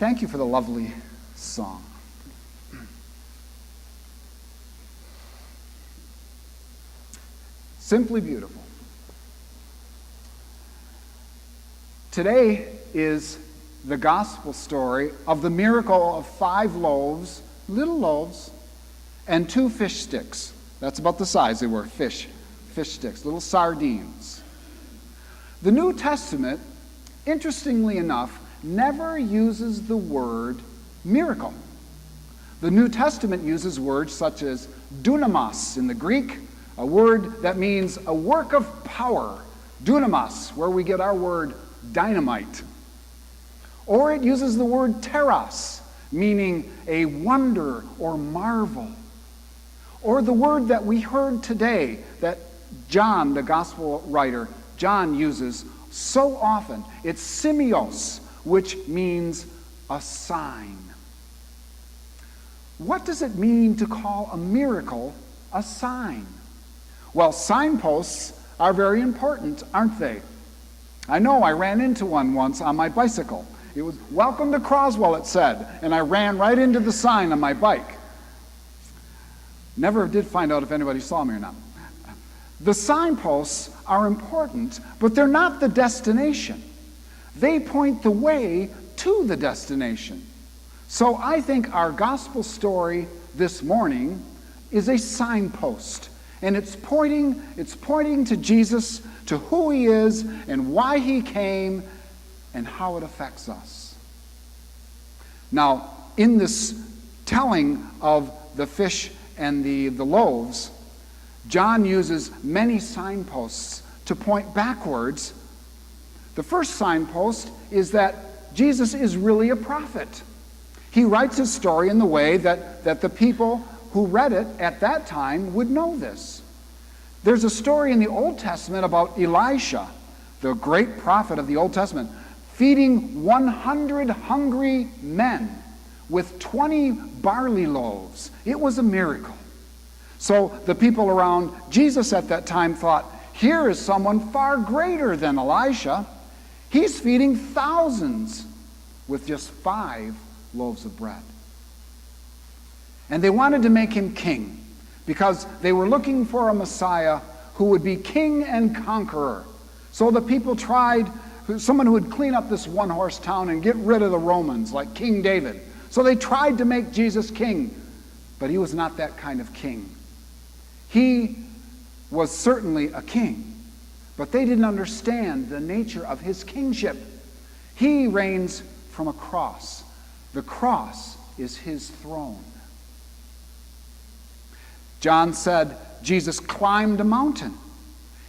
Thank you for the lovely song. Simply beautiful. Today is the gospel story of the miracle of 5 loaves, little loaves, and 2 fish sticks. That's about the size they were, fish sticks, little sardines. The New Testament, interestingly enough, never uses the word miracle. The New Testament uses words such as dunamos in the Greek, a word that means a work of power, dunamos, where we get our word dynamite. Or it uses the word teros, meaning a wonder or marvel. Or the word that we heard today that John, the gospel writer, John uses so often. It's simios, which means a sign. What does it mean to call a miracle a sign? Well, signposts are very important, aren't they? I know I ran into one once on my bicycle. It was, "Welcome to Croswell," it said, and I ran right into the sign on my bike. Never did find out if anybody saw me or not. The signposts are important, but they're not the destination. They point the way to the destination. So I think our gospel story this morning is a signpost. And it's pointing to Jesus, to who he is and why he came and how it affects us. Now, in this telling of the fish and the loaves, John uses many signposts to point backwards. The first signpost is that Jesus is really a prophet. He writes his story in the way that the people who read it at that time would know this. There's a story in the Old Testament about Elisha, the great prophet of the Old Testament, feeding 100 hungry men with 20 barley loaves. It was a miracle. So the people around Jesus at that time thought, here is someone far greater than Elisha. He's feeding thousands with just 5 loaves of bread. And they wanted to make him king because they were looking for a Messiah who would be king and conqueror. So the people tried someone who would clean up this one-horse town and get rid of the Romans, like King David. So they tried to make Jesus king, but he was not that kind of king. He was certainly a king, but they didn't understand the nature of his kingship. He reigns from a cross. The cross is his throne. John said Jesus climbed a mountain.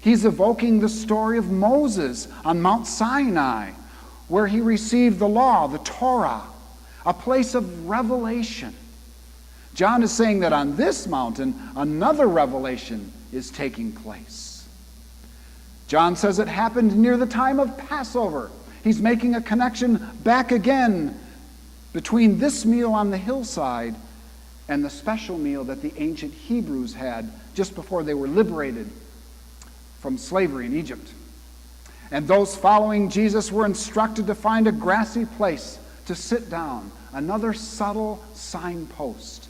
He's evoking the story of Moses on Mount Sinai, where he received the law, the Torah, a place of revelation. John is saying that on this mountain, another revelation is taking place. John says it happened near the time of Passover. He's making a connection back again between this meal on the hillside and the special meal that the ancient Hebrews had just before they were liberated from slavery in Egypt. And those following Jesus were instructed to find a grassy place to sit down, another subtle signpost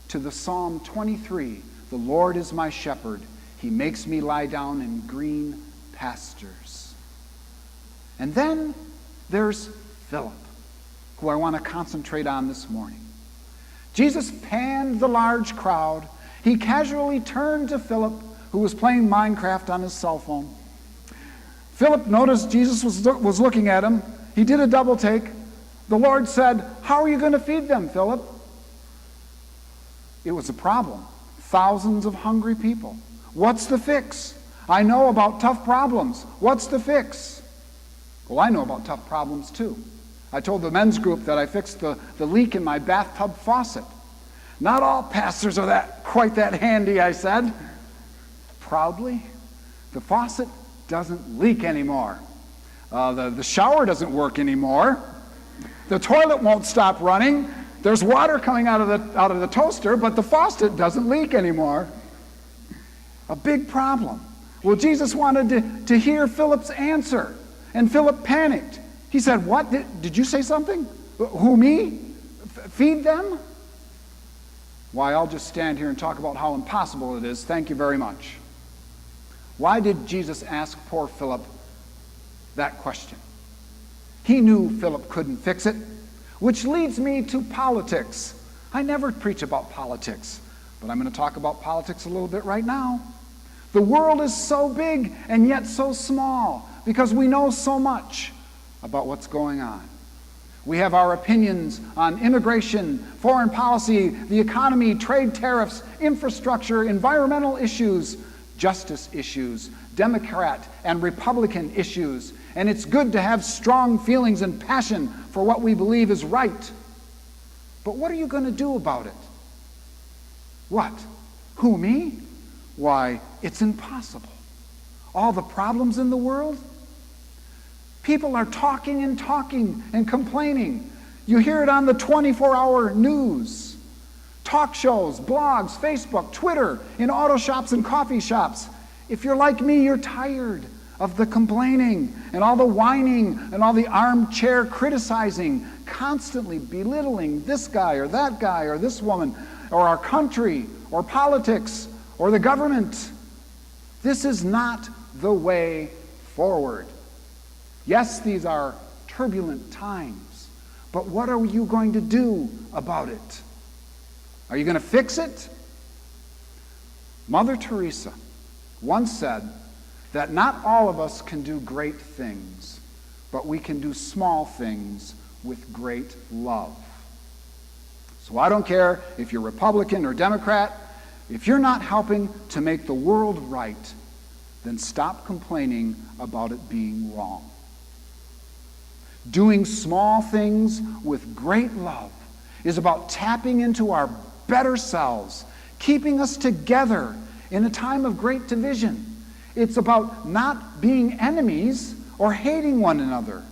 to the Psalm 23, "The Lord is my shepherd, he makes me lie down in green pastures." And then there's Philip, who I want to concentrate on this morning. Jesus panned the large crowd. He casually turned to Philip, who was playing Minecraft on his cell phone. Philip noticed Jesus was looking at him. He did a double take. The Lord said, "How are you going to feed them, Philip?" It was a problem. Thousands of hungry people. What's the fix? I know about tough problems. What's the fix? Well, I know about tough problems too. I told the men's group that I fixed the leak in my bathtub faucet. Not all pastors are quite that handy, I said. Proudly, the faucet doesn't leak anymore. The shower doesn't work anymore. The toilet won't stop running. There's water coming out of the toaster, but the faucet doesn't leak anymore. A big problem. Well, Jesus wanted to hear Philip's answer, and Philip panicked. He said, "What? Did you say something? Who, me? Feed them? Why, I'll just stand here and talk about how impossible it is. Thank you very much. Why did Jesus ask poor Philip that question? He knew Philip couldn't fix it, which leads me to politics. I never preach about politics, but I'm going to talk about politics a little bit right now. The world is so big and yet so small because we know so much about what's going on. We have our opinions on immigration, foreign policy, the economy, trade tariffs, infrastructure, environmental issues, justice issues, Democrat and Republican issues. And it's good to have strong feelings and passion for what we believe is right. But what are you going to do about it? What? Who, me? Why, it's impossible. All the problems in the world? People are talking and complaining. You hear it on the 24-hour news. Talk shows, blogs, Facebook, Twitter, in auto shops and coffee shops. If you're like me, you're tired of the complaining and all the whining and all the armchair criticizing, constantly belittling this guy or this woman or our country or politics or the government. This is not the way forward. Yes, these are turbulent times, but what are you going to do about it? Are you going to fix it? Mother Teresa once said that not all of us can do great things, but we can do small things with great love. So I don't care if you're Republican or Democrat, if you're not helping to make the world right, then stop complaining about it being wrong. Doing small things with great love is about tapping into our better selves, keeping us together in a time of great division. It's about not being enemies or hating one another.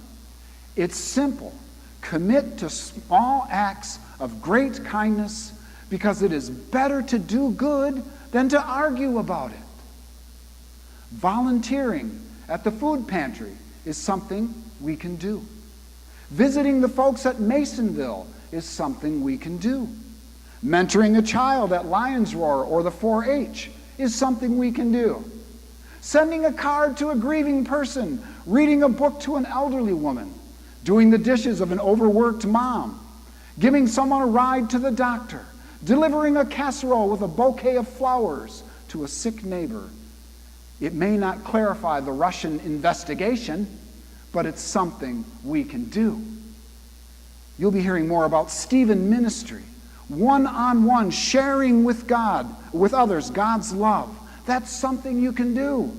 It's simple. Commit to small acts of great kindness because it is better to do good than to argue about it. Volunteering at the food pantry is something we can do. Visiting the folks at Masonville is something we can do. Mentoring a child at Lions Roar or the 4-H is something we can do. Sending a card to a grieving person, reading a book to an elderly woman, doing the dishes of an overworked mom, giving someone a ride to the doctor, delivering a casserole with a bouquet of flowers to a sick neighbor. It may not clarify the Russian investigation, but it's something we can do. You'll be hearing more about Stephen ministry, one-on-one sharing with God, with others, God's love. That's something you can do.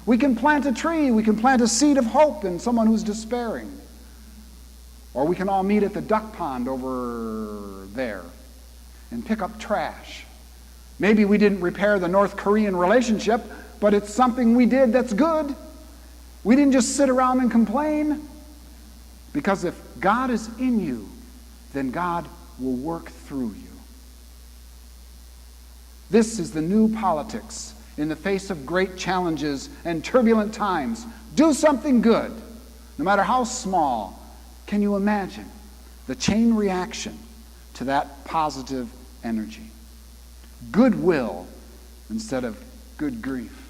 We can plant a tree, we can plant a seed of hope in someone who's despairing. Or we can all meet at the duck pond over there and pick up trash. Maybe we didn't repair the North Korean relationship, but it's something we did that's good. We didn't just sit around and complain. Because if God is in you, then God will work through you. This is the new politics in the face of great challenges and turbulent times. Do something good, no matter how small. Can you imagine the chain reaction to that positive energy? Goodwill instead of good grief.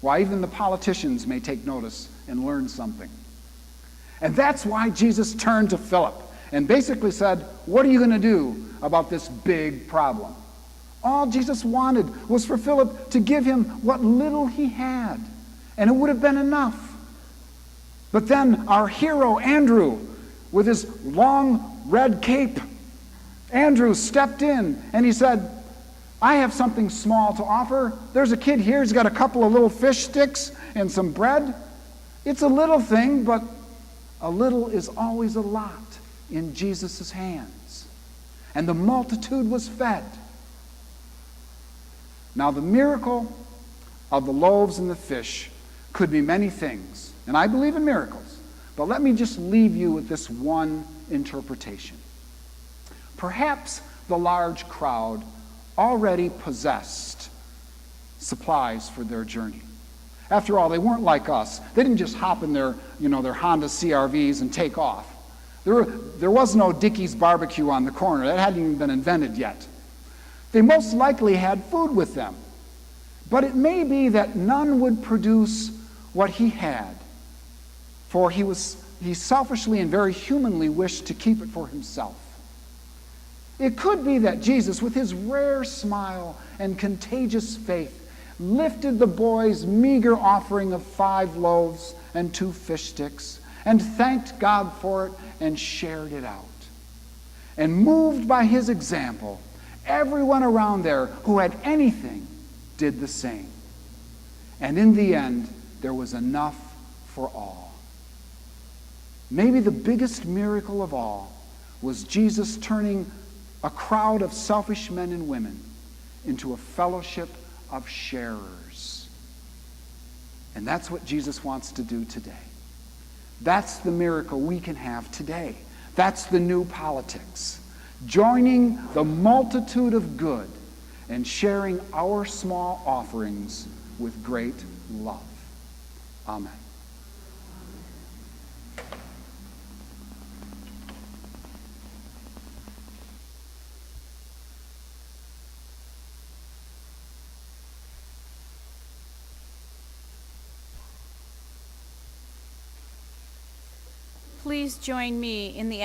Why, even the politicians may take notice and learn something. And that's why Jesus turned to Philip and basically said, what are you going to do about this big problem? All Jesus wanted was for Philip to give him what little he had, and it would have been enough. But then our hero, Andrew, with his long red cape, Andrew stepped in and he said, I have something small to offer. There's a kid here, he's got a couple of little fish sticks and some bread. It's a little thing, but a little is always a lot in Jesus' hands. And the multitude was fed. Now, the miracle of the loaves and the fish could be many things, and I believe in miracles, but let me just leave you with this one interpretation. Perhaps the large crowd already possessed supplies for their journey. After all, they weren't like us. They didn't just hop in their Honda CRVs and take off. There was no Dickey's barbecue on the corner. That hadn't even been invented yet. They most likely had food with them. But it may be that none would produce what he had, for he selfishly and very humanly wished to keep it for himself. It could be that Jesus, with his rare smile and contagious faith, lifted the boy's meager offering of 5 loaves and 2 fish sticks and thanked God for it and shared it out. And moved by his example, everyone around there who had anything did the same. And in the end, there was enough for all. Maybe the biggest miracle of all was Jesus turning a crowd of selfish men and women into a fellowship of sharers. And that's what Jesus wants to do today. That's the miracle we can have today. That's the new politics. Joining the multitude of good and sharing our small offerings with great love. Amen. Please join me in the